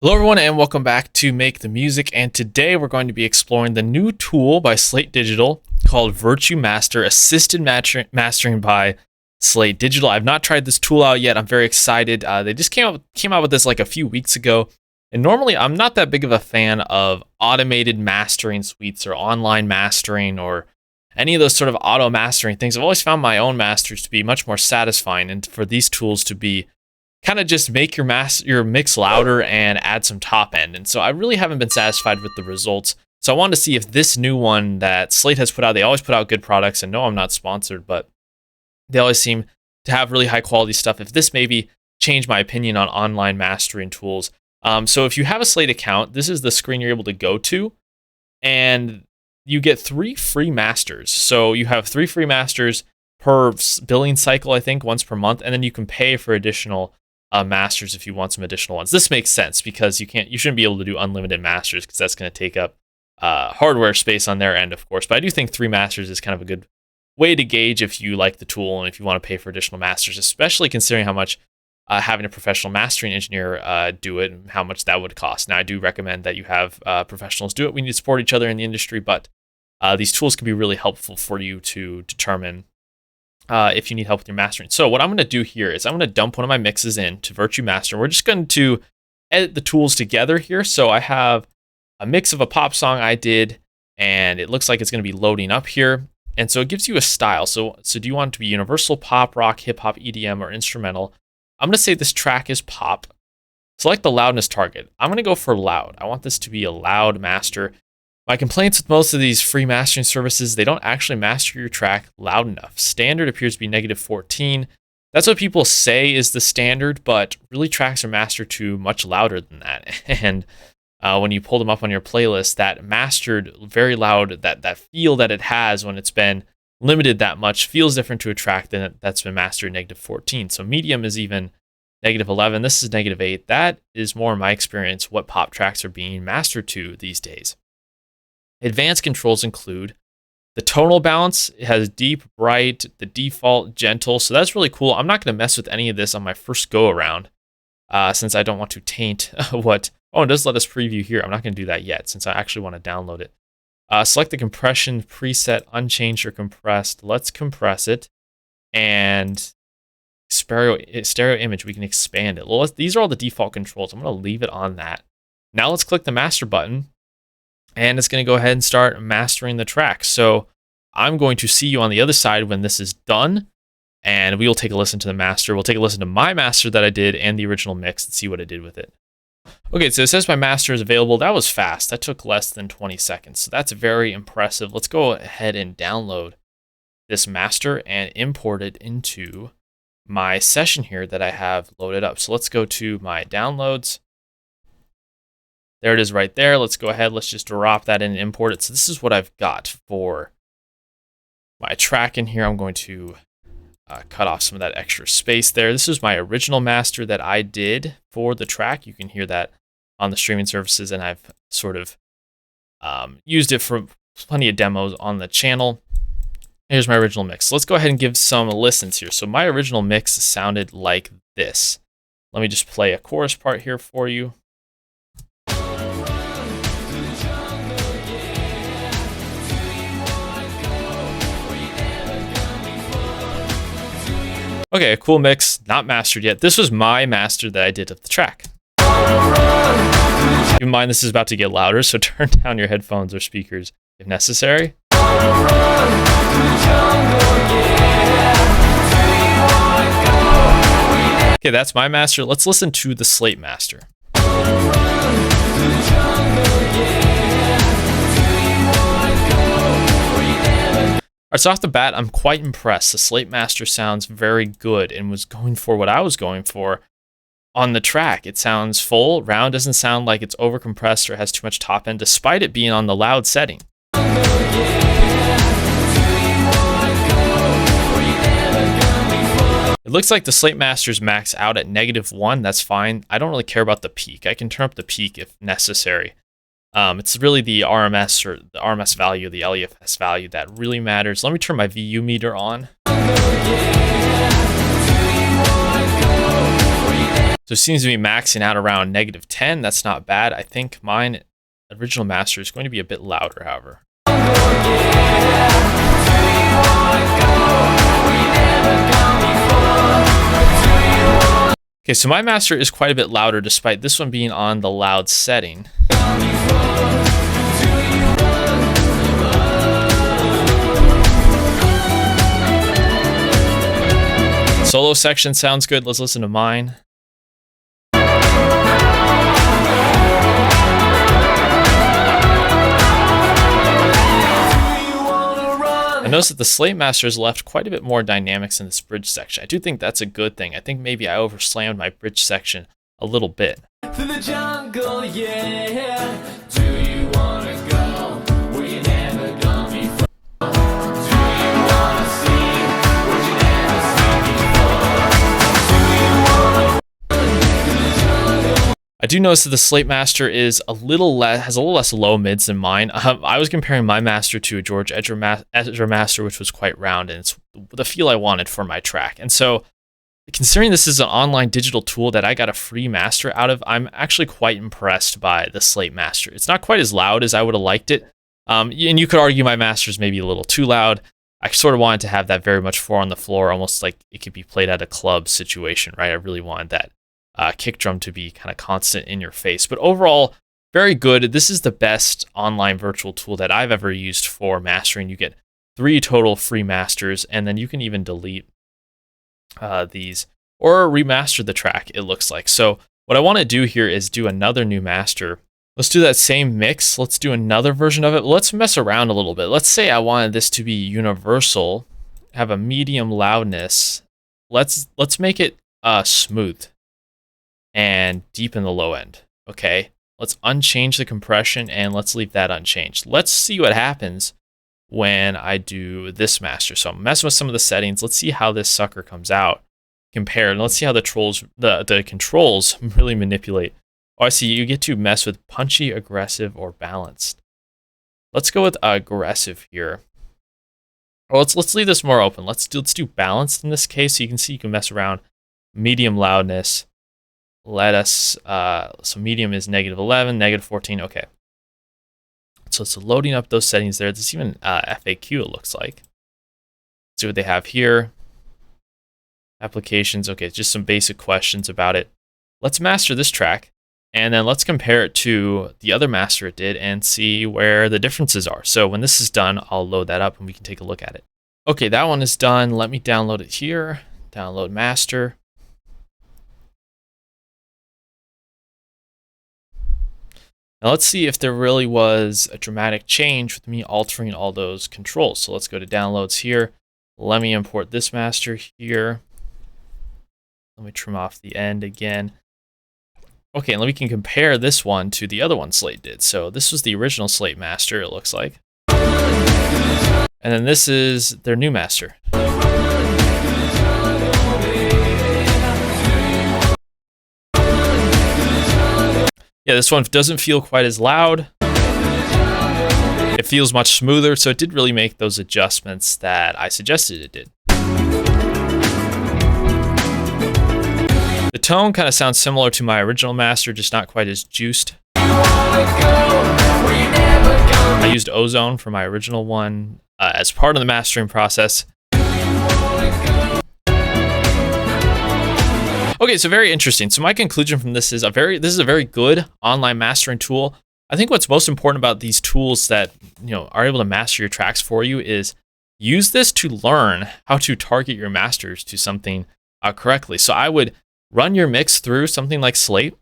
Hello everyone and welcome back to Make the Music, and today we're going to be exploring the new tool by Slate Digital called Virtu Master, assisted mastering by Slate Digital. I've not tried this tool out yet. I'm very excited. They just came out with this like a few weeks ago, and normally I'm not that big of a fan of automated mastering suites or online mastering or any of those sort of auto mastering things. I've always found my own masters to be much more satisfying, and for these tools to be kind of just make your mix louder and add some top end. And so I really haven't been satisfied with the results. So I wanted to see if this new one that Slate has put out, they always put out good products, and no, I'm not sponsored, but they always seem to have really high quality stuff. If this maybe changed my opinion on online mastering tools. So if you have a Slate account, this is the screen you're able to go to, and you get 3 free masters. So you have 3 free masters per billing cycle, I think, once per month, and then you can pay for additional masters if you want some additional ones. This makes sense because you shouldn't be able to do unlimited masters because that's going to take up hardware space on their end, of course. But I do think 3 masters is kind of a good way to gauge if you like the tool and if you want to pay for additional masters, especially considering how much having a professional mastering engineer do it and how much that would cost. Now, I do recommend that you have professionals do it. We need to support each other in the industry, but these tools can be really helpful for you to determine if you need help with your mastering. So what I'm going to do here is I'm going to dump one of my mixes into Virtu Master. We're just going to edit the tools together here. So I have a mix of a pop song I did, and it looks like it's going to be loading up here. And so it gives you a style. So do you want it to be universal, pop, rock, hip hop, EDM, or instrumental? I'm going to say this track is pop. Select the loudness target. I'm going to go for loud. I want this to be a loud master. My complaints with most of these free mastering services, they don't actually master your track loud enough. Standard appears to be -14. That's what people say is the standard, but really tracks are mastered to much louder than that. And when you pull them up on your playlist, that mastered very loud, that feel that it has when it's been limited that much feels different to a track that's been mastered -14. So medium is even -11. This is -8. That is more, in my experience, what pop tracks are being mastered to these days. Advanced controls include the tonal balance. It has deep, bright, the default, gentle. So that's really cool. I'm not going to mess with any of this on my first go around since I don't want to taint what... Oh, it does let us preview here. I'm not going to do that yet since I actually want to download it. Select the compression preset, unchanged or compressed. Let's compress it. And stereo image, we can expand it. Well, these are all the default controls. I'm going to leave it on that. Now let's click the master button. And it's going to go ahead and start mastering the track. So I'm going to see you on the other side when this is done, and we will take a listen to the master. We'll take a listen to my master that I did and the original mix and see what I did with it. Okay, so it says my master is available. That was fast. That took less than 20 seconds. So that's very impressive. Let's go ahead and download this master and import it into my session here that I have loaded up. So let's go to my downloads. There it is right there. Let's go ahead. Let's just drop that in and import it. So this is what I've got for my track in here. I'm going to cut off some of that extra space there. This is my original master that I did for the track. You can hear that on the streaming services, and I've sort of used it for plenty of demos on the channel. Here's my original mix. So let's go ahead and give some listens here. So my original mix sounded like this. Let me just play a chorus part here for you. Okay, a cool mix, not mastered yet. This was my master that I did of the track. Keep in mind this is about to get louder, so turn down your headphones or speakers if necessary. Okay, that's my master. Let's listen to the Slate master. Alright, so off the bat, I'm quite impressed. The Slate master sounds very good and was going for what I was going for on the track. It sounds full, round, doesn't sound like it's overcompressed or has too much top end, despite it being on the loud setting. It looks like the Slate masters max out at -1. That's fine. I don't really care about the peak. I can turn up the peak if necessary. It's really the RMS or the RMS value, the LEFS value that really matters. Let me turn my VU meter on. So it seems to be maxing out around -10. That's not bad. I think mine original master is going to be a bit louder, however. Okay, so my master is quite a bit louder despite this one being on the loud setting. Solo section sounds good. Let's listen to mine. I noticed that the Slate master has left quite a bit more dynamics in this bridge section. I do think that's a good thing. I think maybe I overslammed my bridge section a little bit. To the jungle, yeah. Do you wanna go where you never gone before? Do you wanna see what you never seen before? Do you wanna I do notice that the Slate master is has a little less low mids than mine. I was comparing my master to a George Ezra master, which was quite round, and it's the feel I wanted for my track. And so, considering this is an online digital tool that I got a free master out of, I'm actually quite impressed by the Slate master. It's not quite as loud as I would have liked it, and you could argue my master is maybe a little too loud. I sort of wanted to have that very much 4 on the floor, almost like it could be played at a club situation, right? I really wanted that kick drum to be kind of constant in your face. But overall, very good. This is the best online virtual tool that I've ever used for mastering. You get 3 total free masters, and then you can even delete these or remaster the track, it looks like. So what I want to do here is do another new master. Let's do that same mix. Let's do another version of it. Let's mess around a little bit. Let's say I wanted this to be universal, have a medium loudness. Let's make it smooth and deep in the low end. Okay, let's unchange the compression and let's leave that unchanged. Let's see what happens when I do this master. So I'm messing with some of the settings. Let's see how this sucker comes out compared. Let's see how the controls really manipulate. Oh, I see. You get to mess with punchy, aggressive, or balanced. Let's go with aggressive here. Well, let's leave this more open. Let's do balanced in this case. So you can see you can mess around. Medium loudness. Let us, so medium is -11, -14, okay. So it's loading up those settings there. There's even FAQ, it looks like. Let's see what they have here. Applications, okay, just some basic questions about it. Let's master this track, and then let's compare it to the other master it did and see where the differences are. So when this is done, I'll load that up and we can take a look at it. Okay, that one is done. Let me download it here. Download master. Now let's see if there really was a dramatic change with me altering all those controls. So let's go to downloads here. Let me import this master here. Let me trim off the end again. Okay, and we can compare this one to the other one Slate did. So this was the original Slate master, it looks like. And then this is their new master. Yeah, this one doesn't feel quite as loud. It feels much smoother, so it did really make those adjustments that I suggested it did. The tone kind of sounds similar to my original master, just not quite as juiced. I used Ozone for my original one as part of the mastering process. Okay, so very interesting. So my conclusion from this is this is a very good online mastering tool. I think what's most important about these tools that are able to master your tracks for you is use this to learn how to target your masters to something correctly. So I would run your mix through something like Slate,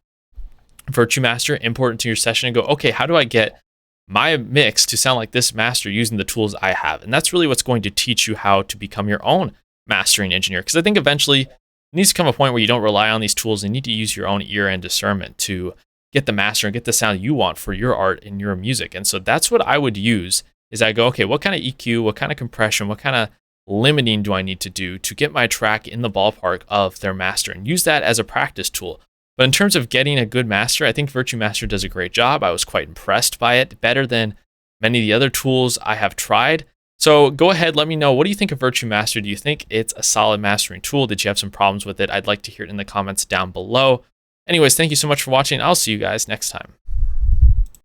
Virtu Master, import it into your session and go, okay, how do I get my mix to sound like this master using the tools I have? And that's really what's going to teach you how to become your own mastering engineer. Because I think eventually it needs to come a point where you don't rely on these tools and you need to use your own ear and discernment to get the master and get the sound you want for your art and your music. And so that's what I would use is I go, okay, what kind of EQ, what kind of compression, what kind of limiting do I need to do to get my track in the ballpark of their master and use that as a practice tool. But in terms of getting a good master, I think Virtu Master does a great job. I was quite impressed by it, better than many of the other tools I have tried. So go ahead, let me know. What do you think of Virtu Master? Do you think it's a solid mastering tool? Did you have some problems with it? I'd like to hear it in the comments down below. Anyways, thank you so much for watching. I'll see you guys next time.